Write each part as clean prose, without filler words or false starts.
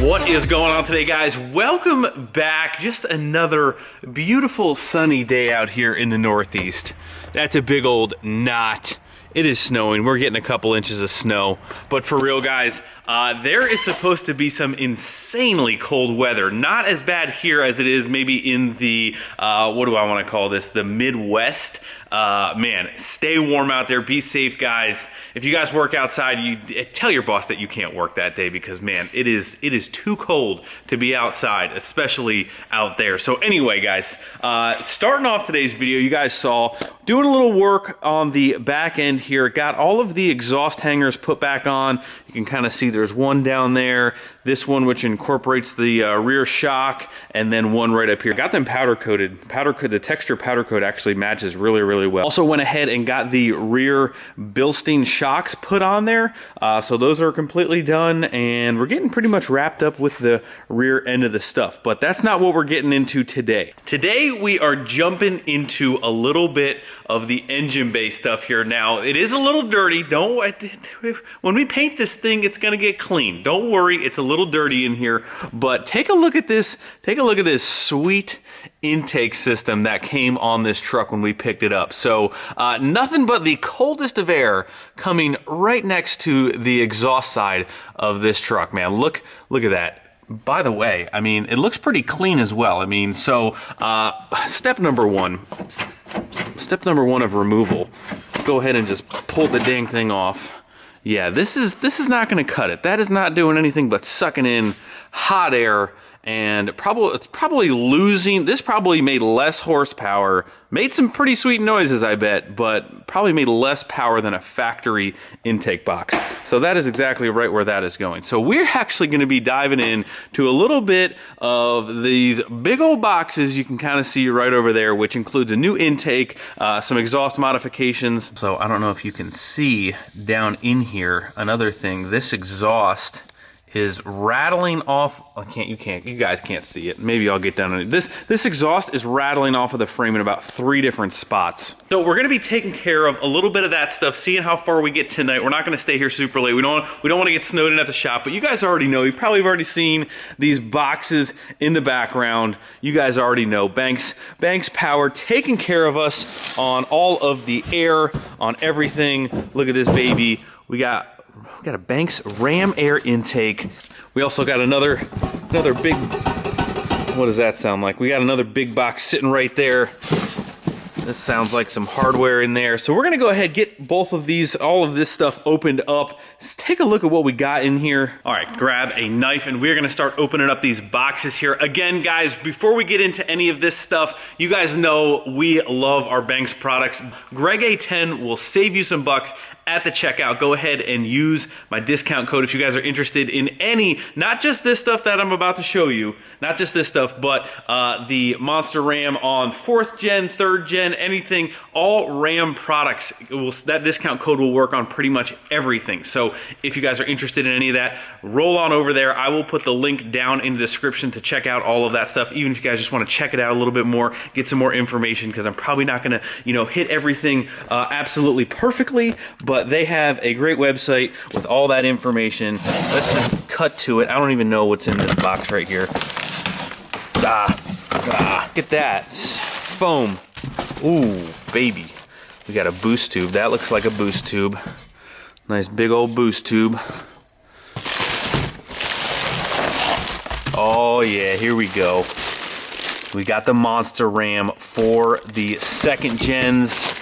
What is going on today, guys? Welcome back. Just another beautiful sunny day out here in the Northeast. That's a big old knot. It is snowing. We're getting a couple inches of snow. But for real, guys, there is supposed to be some insanely cold weather. Not as bad here as it is maybe in the, what do I want to call this? The Midwest. Man, stay warm out there. Be safe, guys. If you guys work outside, you tell your boss that you can't work that day because, man, it is too cold to be outside, especially out there. So anyway, guys, starting off today's video, you guys saw doing a little work on the back end here. Got all of the exhaust hangers put back on. You can kind of see there's one down there, this one which incorporates the rear shock, and then one right up here. Got them powder coated. The texture powder coat actually matches really well. Also went ahead and got the rear Bilstein shocks put on there. So those are completely done, and we're getting pretty much wrapped up with the rear end of the stuff. But that's not what we're getting into today. Today we are jumping into a little bit of the engine bay stuff here. Now, it is a little dirty. When we paint this thing, it's gonna get clean. Don't worry, it's a little dirty in here, but take a look at this. Take a look at this sweet intake system that came on this truck when we picked it up. So nothing but the coldest of air coming right next to the exhaust side of this truck, man. Look at that. By the way, I mean, it looks pretty clean as well. I mean, so step number one of removal. Go ahead and just pull the dang thing off. Yeah, this is not going to cut it. That is not doing anything but sucking in hot air, and it's probably losing. This probably made less horsepower, made some pretty sweet noises, I bet, but probably made less power than a factory intake box. So that is exactly right where that is going. So we're actually going to be diving in to a little bit of these big old boxes you can kind of see right over there, which includes a new intake, some exhaust modifications. So I don't know if you can see down in here another thing. This exhaust is rattling off. You guys can't see it. Maybe I'll get down on it. This exhaust is rattling off of the frame in about 3 different spots. So we're gonna be taking care of a little bit of that stuff, seeing how far we get tonight. We're not gonna stay here super late. We don't want to get snowed in at the shop, but you guys already know. You probably have already seen these boxes in the background. You guys already know. Banks Power taking care of us on all of the air, on everything. Look at this baby. We got a Banks Ram air intake. We also got another big, what does that sound like? We got another big box sitting right there. This sounds like some hardware in there. So we're gonna go ahead, get both of these, all of this stuff opened up. Let's take a look at what we got in here. All right, grab a knife and we're gonna start opening up these boxes here. Again, guys, before we get into any of this stuff, you guys know we love our Banks products. GREGA 10 will save you some bucks at the checkout. Go ahead and use my discount code if you guys are interested in any, not just this stuff that I'm about to show you, not just this stuff, but the Monster Ram on 4th gen, 3rd gen, anything, all Ram products. That discount code will work on pretty much everything. So if you guys are interested in any of that, roll on over there. I will put the link down in the description to check out all of that stuff, even if you guys just want to check it out a little bit more, get some more information, because I'm probably not going to, hit everything absolutely perfectly, but they have a great website with all that information. Let's just cut to it. I don't even know what's in this box right here. Look at that. Foam. Ooh, baby. We got a boost tube. That looks like a boost tube. Nice big old boost tube. Oh yeah, here we go. We got the Monster Ram for the 2nd gens.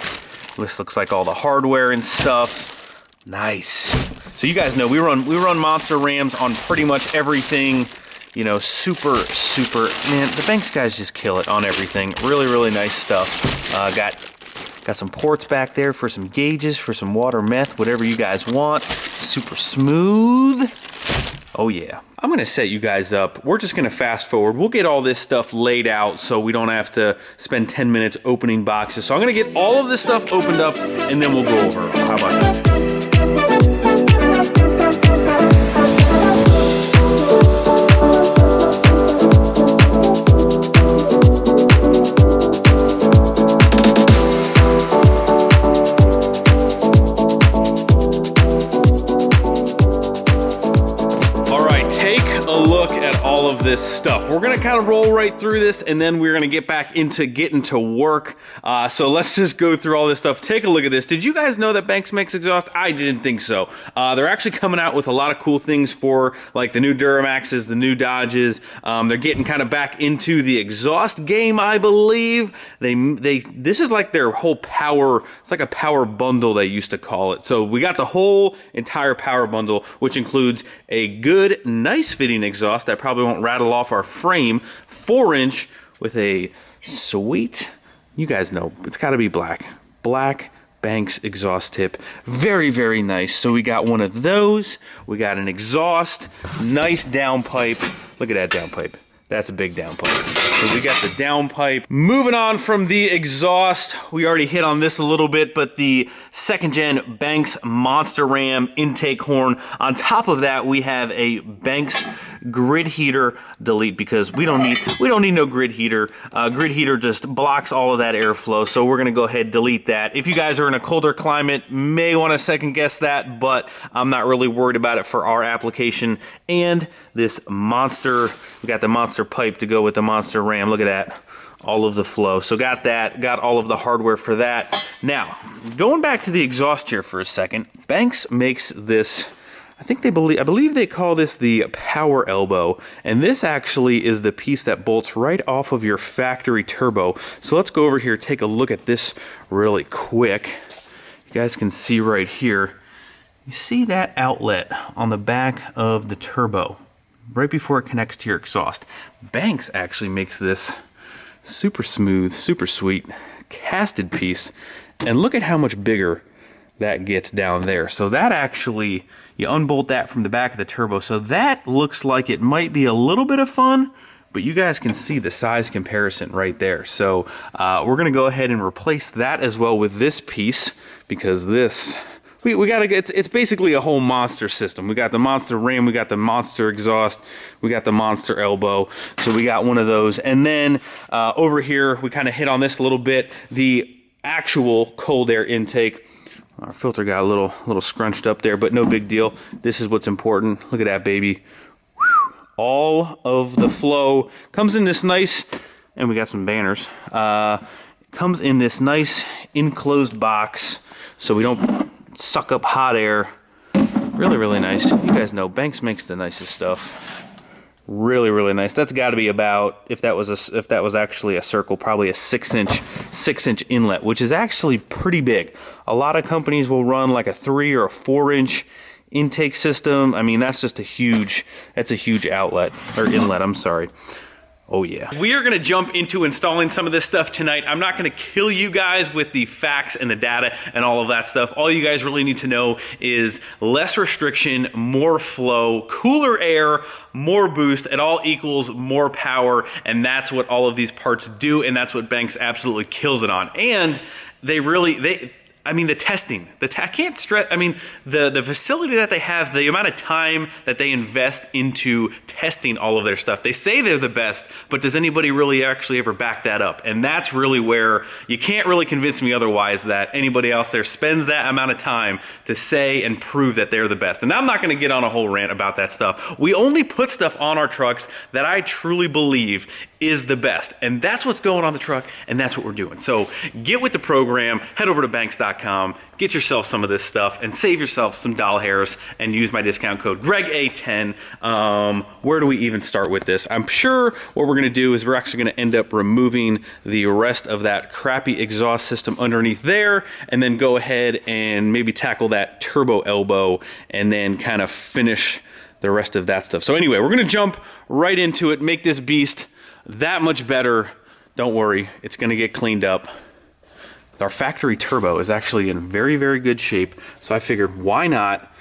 This looks like all the hardware and stuff. Nice. So you guys know we run Monster Rams on pretty much everything. Super, man, the Banks guys just kill it on everything. Really nice stuff. Got some ports back there for some gauges, for some water meth, whatever you guys want. Super smooth. Oh yeah. I'm gonna set you guys up. We're just gonna fast forward. We'll get all this stuff laid out so we don't have to spend 10 minutes opening boxes. So I'm gonna get all of this stuff opened up and then we'll go over. How about that? a look at all of this stuff. We're gonna kind of roll right through this, and then we're gonna get back into getting to work. So let's just go through all this stuff. Take a look at this. Did you guys know that Banks makes exhaust? I didn't think so. They're actually coming out with a lot of cool things for like the new Duramaxes, the new Dodges. They're getting kind of back into the exhaust game, I believe. This is like their whole power. It's like a power bundle, they used to call it. So we got the whole entire power bundle, which includes a good, nice fitting exhaust that probably won't rattle off our frame, 4-inch with a sweet, you guys know, it's got to be black Banks exhaust tip. Very, very nice. So we got one of those. We got an exhaust, nice downpipe. Look at that downpipe. That's a big downpipe. So we got the downpipe. Moving on from the exhaust, we already hit on this a little bit, but the second gen Banks Monster Ram intake horn. On top of that, we have a Banks grid heater. Delete, because we don't need no grid heater. Grid heater just blocks all of that airflow, so we're gonna go ahead and delete that. If you guys are in a colder climate, may want to second guess that, but I'm not really worried about it for our application. And this monster, we got the monster pipe to go with the Monster Ram. Look at that, all of the flow. So got that, got all of the hardware for that. Now, going back to the exhaust here for a second, Banks makes this, I believe they call this the power elbow, and this actually is the piece that bolts right off of your factory turbo. So let's go over here, take a look at this really quick. You guys can see right here, you see that outlet on the back of the turbo, right before it connects to your exhaust. Banks actually makes this super smooth, super sweet, casted piece, and look at how much bigger that gets down there. So that actually, you unbolt that from the back of the turbo, so that looks like it might be a little bit of fun, but you guys can see the size comparison right there. So we're gonna go ahead and replace that as well with this piece, because this, we gotta get, it's basically a whole monster system. We got the Monster Ram, we got the Monster exhaust, we got the Monster elbow, so we got one of those. And then over here, we kind of hit on this a little bit, the actual cold air intake. Our filter got a little scrunched up there, but no big deal. This is what's important. Look at that, baby. All of the flow comes in this nice, and we got some banners, comes in this nice enclosed box, so we don't suck up hot air. Really, really nice. You guys know Banks makes the nicest stuff. Really, really nice. That's got to be about, if that was actually a circle, probably a 6-inch inlet, which is actually pretty big. A lot of companies will run like a 3 or a 4-inch intake system. I mean, that's just a huge outlet, or inlet, I'm sorry. Oh yeah. We are gonna jump into installing some of this stuff tonight. I'm not gonna kill you guys with the facts and the data and all of that stuff. All you guys really need to know is less restriction, more flow, cooler air, more boost. It all equals more power, and that's what all of these parts do, and that's what Banks absolutely kills it on. And I mean, the testing, I can't stress, I mean, the facility that they have, the amount of time that they invest into testing all of their stuff. They say they're the best, but does anybody really actually ever back that up? And that's really where you can't really convince me otherwise that anybody else there spends that amount of time to say and prove that they're the best. And I'm not gonna get on a whole rant about that stuff. We only put stuff on our trucks that I truly believe is the best. And that's what's going on the truck, and that's what we're doing. So get with the program, head over to banks.com, get yourself some of this stuff, and save yourself some doll hairs, and use my discount code GREGA10. Where do we even start with this? I'm sure what we're gonna do is we're actually gonna end up removing the rest of that crappy exhaust system underneath there, and then go ahead and maybe tackle that turbo elbow, and then kind of finish the rest of that stuff. So anyway, we're gonna jump right into it, make this beast that much better. Don't worry, it's gonna get cleaned up. Our factory turbo is actually in very, very good shape, so I figured why not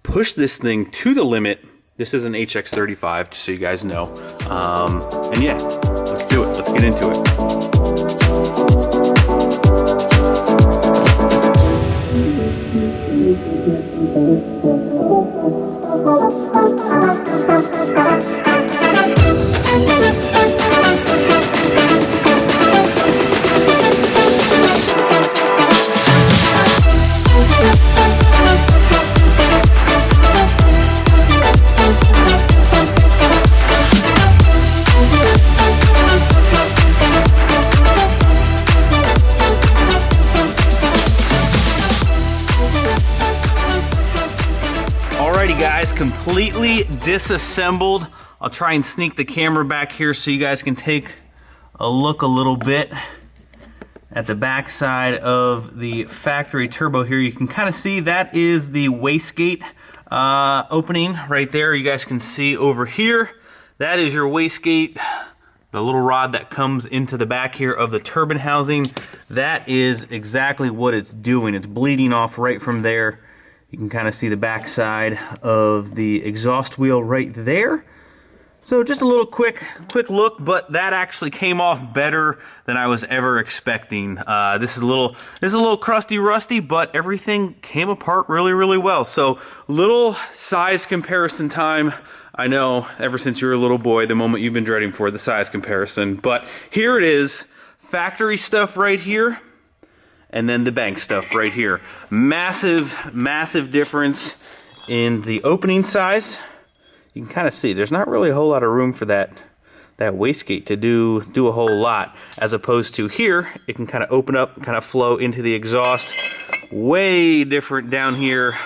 push this thing to the limit. This is an HX35, just so you guys know. And yeah, let's do it, let's get into it. completely disassembled. I'll try and sneak the camera back here so you guys can take a look a little bit at the back side of the factory turbo here. You can kind of see that is the wastegate opening right there. You guys can see over here, that is your wastegate, the little rod that comes into the back here of the turbine housing. That is exactly what it's doing. It's bleeding off right from there. You can kind of see the back side of the exhaust wheel right there. So just a little quick look, but that actually came off better than I was ever expecting. This is a little crusty rusty, but everything came apart really well. So little size comparison time. I know ever since you were a little boy, the moment you've been dreading for, the size comparison. But here it is, factory stuff right here, and then the bank stuff right here. Massive difference in the opening size. You can kind of see there's not really a whole lot of room for that wastegate to do a whole lot, as opposed to here it can kind of open up, kind of flow into the exhaust. Way different down here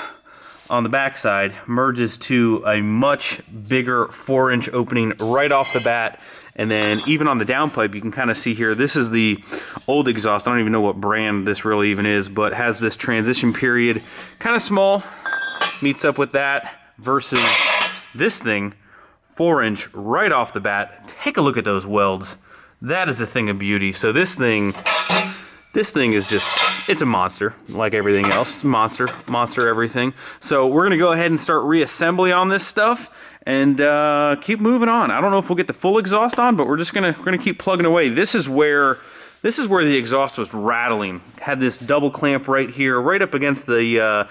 on the backside, merges to a much bigger 4-inch opening right off the bat. And then even on the downpipe, you can kind of see here, this is the old exhaust. I don't even know what brand this really even is, but has this transition period, kind of small, meets up with that, versus this thing, 4-inch right off the bat. Take a look at those welds. That is a thing of beauty. So this thing is just, it's a monster, like everything else. Monster everything. So we're gonna go ahead and start reassembly on this stuff and keep moving on. I don't know if we'll get the full exhaust on, but we're gonna keep plugging away. This is where the exhaust was rattling. Had this double clamp right here, right up against the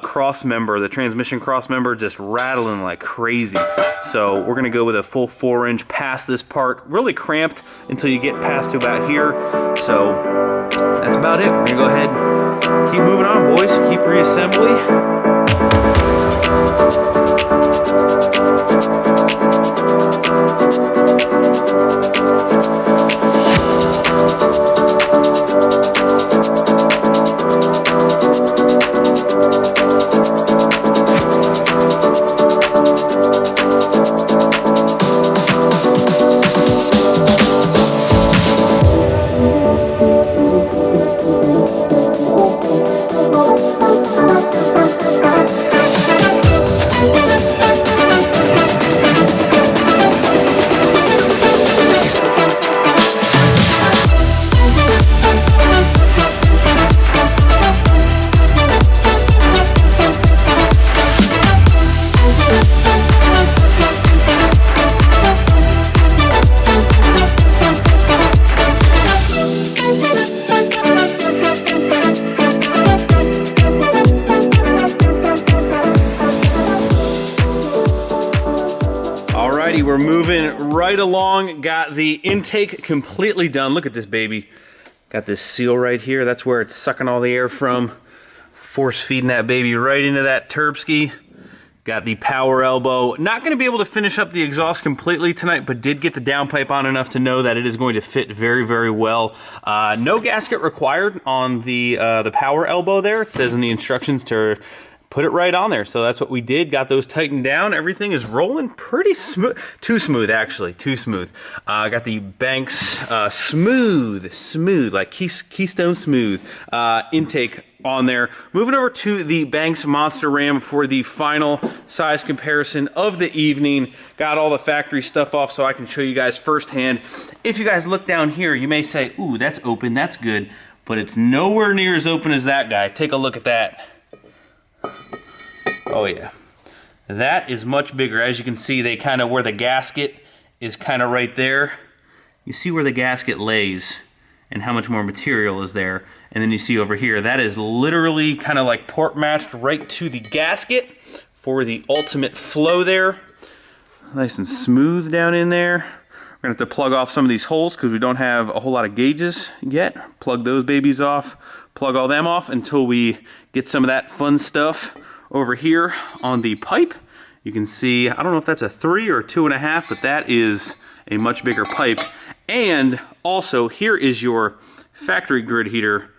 cross member, the transmission cross member, just rattling like crazy. So we're gonna go with a full 4-inch past this part, really cramped until you get past to about here. So that's about it. We're gonna go ahead, keep moving on, boys. Keep reassembly. We're moving right along. Got the intake completely done. Look at this baby. Got this seal right here. That's where it's sucking all the air from. Force feeding that baby right into that turbski. Got the power elbow. Not going to be able to finish up the exhaust completely tonight, but did get the downpipe on enough to know that it is going to fit very well. No gasket required on the power elbow there. It says in the instructions to put it right on there. So that's what we did. Got those tightened down. Everything is rolling pretty smooth. Too smooth, actually. Too smooth. Got the Banks smooth, like Keystone smooth intake on there. Moving over to the Banks Monster Ram for the final size comparison of the evening. Got all the factory stuff off so I can show you guys firsthand. If you guys look down here, you may say, ooh, that's open, that's good. But it's nowhere near as open as that guy. Take a look at that. Oh yeah, that is much bigger. As you can see, they kind of, where the gasket is kind of right there. You see where the gasket lays and how much more material is there. And then you see over here, that is literally kind of like port matched right to the gasket for the ultimate flow there. Nice and smooth down in there. We're gonna have to plug off some of these holes because we don't have a whole lot of gauges yet. Plug those babies off, plug all them off until we get some of that fun stuff over here on the pipe. You can see, I don't know if that's a 3 or a 2.5, but that is a much bigger pipe. And also, here is your factory grid heater.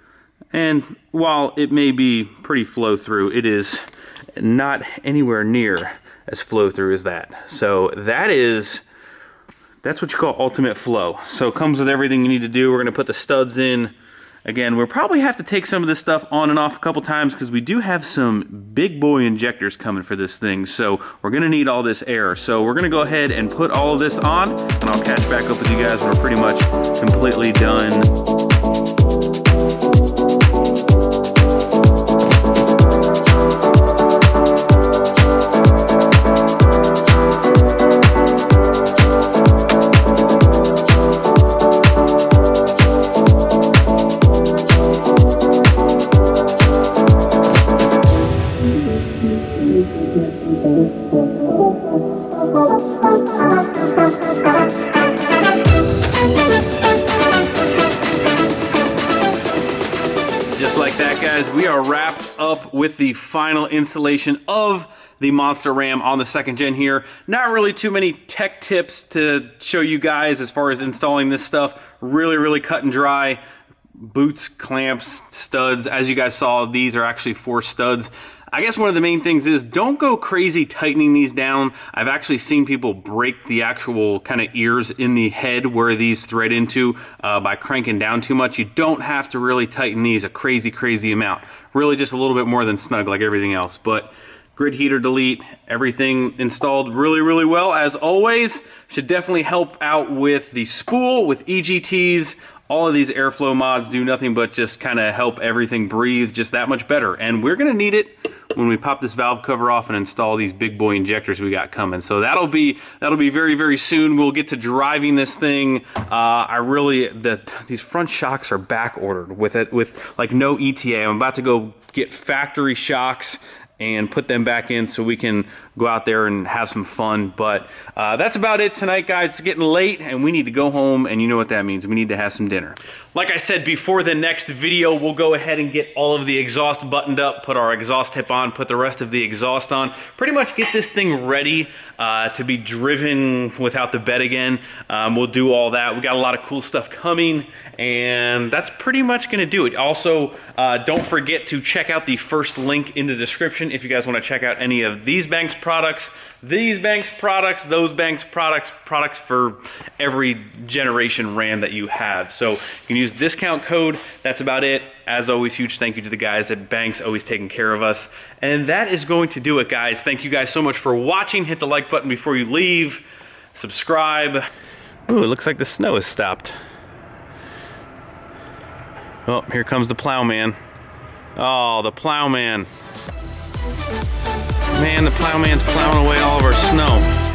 And while it may be pretty flow through, it is not anywhere near as flow through as that. So that's what you call ultimate flow. So it comes with everything you need to do. We're gonna put the studs in. Again, we'll probably have to take some of this stuff on and off a couple times because we do have some big boy injectors coming for this thing. So we're gonna need all this air. So we're gonna go ahead and put all of this on, and I'll catch back up with you guys when we're pretty much completely done. Just like that, guys, we are wrapped up with the final installation of the Monster Ram on the 2nd gen here. Not really too many tech tips to show you guys as far as installing this stuff. Really cut and dry. Boots, clamps, studs. As you guys saw, these are actually 4 studs. I guess one of the main things is don't go crazy tightening these down. I've actually seen people break the actual kind of ears in the head where these thread into by cranking down too much. You don't have to really tighten these a crazy amount. Really just a little bit more than snug like everything else. But grid heater delete, everything installed really well as always. Should definitely help out with the spool, with EGTs. All of these airflow mods do nothing but just kind of help everything breathe just that much better. And we're gonna need it when we pop this valve cover off and install these big boy injectors we got coming. So that'll be very soon. We'll get to driving this thing. These front shocks are back ordered with like no ETA. I'm about to go get factory shocks and put them back in so we can go out there and have some fun. But that's about it tonight, guys. It's getting late and we need to go home, and you know what that means. We need to have some dinner. Like I said before the next video, we'll go ahead and get all of the exhaust buttoned up, put our exhaust tip on, put the rest of the exhaust on, pretty much get this thing ready to be driven without the bed again. We'll do all that. We got a lot of cool stuff coming, and that's pretty much gonna do it. Also, don't forget to check out the first link in the description if you guys wanna check out any of these Banks products, these Banks products, those Banks products for every generation RAM that you have. So you can use the discount code. That's about it. As always, huge thank you to the guys at Banks, always taking care of us. And that is going to do it, guys. Thank you guys so much for watching. Hit the like button before you leave. Subscribe. Ooh, it looks like the snow has stopped. Oh, here comes the plowman. Oh, the plowman. Man, the plowman's plowing away all of our snow.